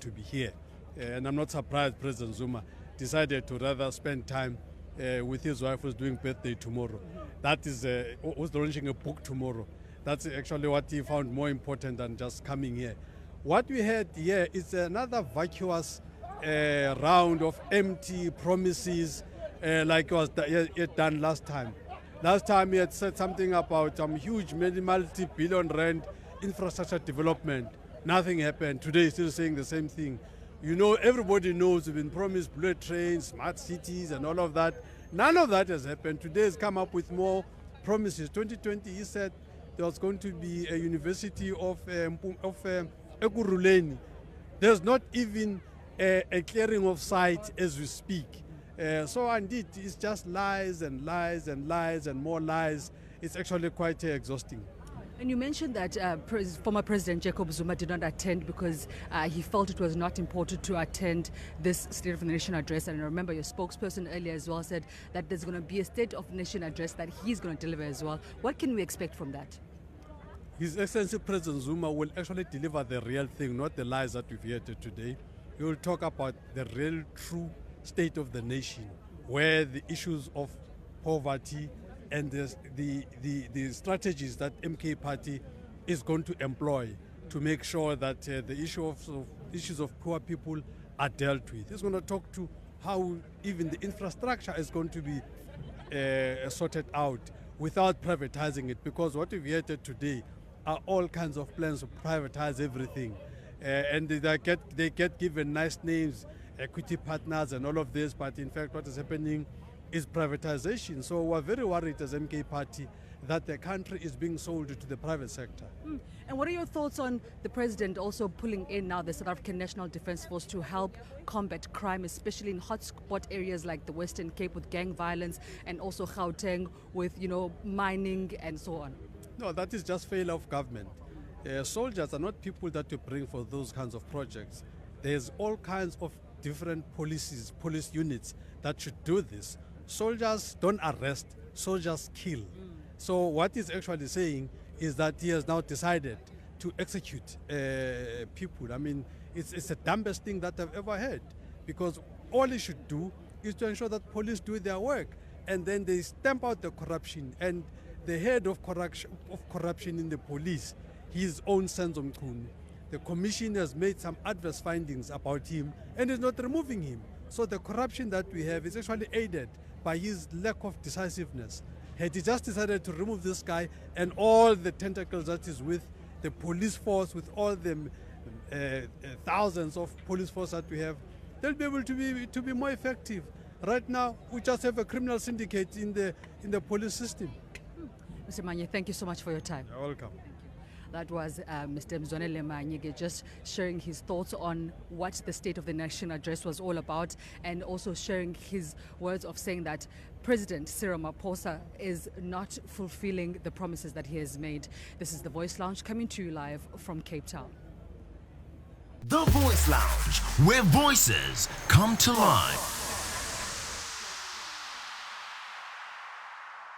to be here. And I'm not surprised President Zuma decided to rather spend time with his wife who's doing birthday tomorrow. That is, who's launching a book tomorrow. That's actually what he found more important than just coming here. What we had here is another vacuous round of empty promises like was done last time. Last time he had said something about huge multi-billion rand infrastructure development. Nothing happened. Today he's still saying the same thing. You know, everybody knows we've been promised bullet trains, smart cities and all of that. None of that has happened. Today has come up with more promises. 2020 he said there was going to be a university of Ekurhuleni. There's not even a clearing of site as we speak. So indeed, it's just lies and lies and lies and more lies. It's actually quite exhausting. And you mentioned that former President Jacob Zuma did not attend because he felt it was not important to attend this State of the Nation address. And I remember your spokesperson earlier as well said that there's going to be a State of the Nation address that he's going to deliver as well. What can we expect from that? His Excellency President Zuma will actually deliver the real thing, not the lies that we've heard today. He will talk about the real, true state of the nation, where the issues of poverty and the strategies that MK Party is going to employ to make sure that the issues of poor people are dealt with. He's going to talk to how even the infrastructure is going to be sorted out without privatizing it, because what we've heard today are all kinds of plans to privatize everything. And they get given nice names, equity partners and all of this, but in fact what is happening is privatization. So we're very worried as MK Party that the country is being sold to the private sector. And what are your thoughts on the president also pulling in now the South African National Defence Force to help combat crime, especially in hotspot areas like the Western Cape with gang violence and also Gauteng with, mining and so on? No, that is just failure of government. Soldiers are not people that you bring for those kinds of projects. There's all kinds of different police units that should do this. Soldiers don't arrest, soldiers kill. So what he's actually saying is that he has now decided to execute people. I mean, it's the dumbest thing that I've ever heard, because all he should do is to ensure that police do their work and then they stamp out the corruption. And the head of corruption in the police, his own Senzo Mchunu, the commission has made some adverse findings about him and is not removing him. So the corruption that we have is actually aided by his lack of decisiveness. Had he just decided to remove this guy and all the tentacles that is with the police force, with all the thousands of police force that we have, they'll be able to be more effective. Right now, we just have a criminal syndicate in the police system. Mr. Manyi, thank you so much for your time. You're welcome. That was Mr. Mzwanele Manyi just sharing his thoughts on what the State of the Nation address was all about, and also sharing his words of saying that President Cyril Ramaphosa is not fulfilling the promises that he has made. This is The Voice Lounge coming to you live from Cape Town. The Voice Lounge, where voices come to life.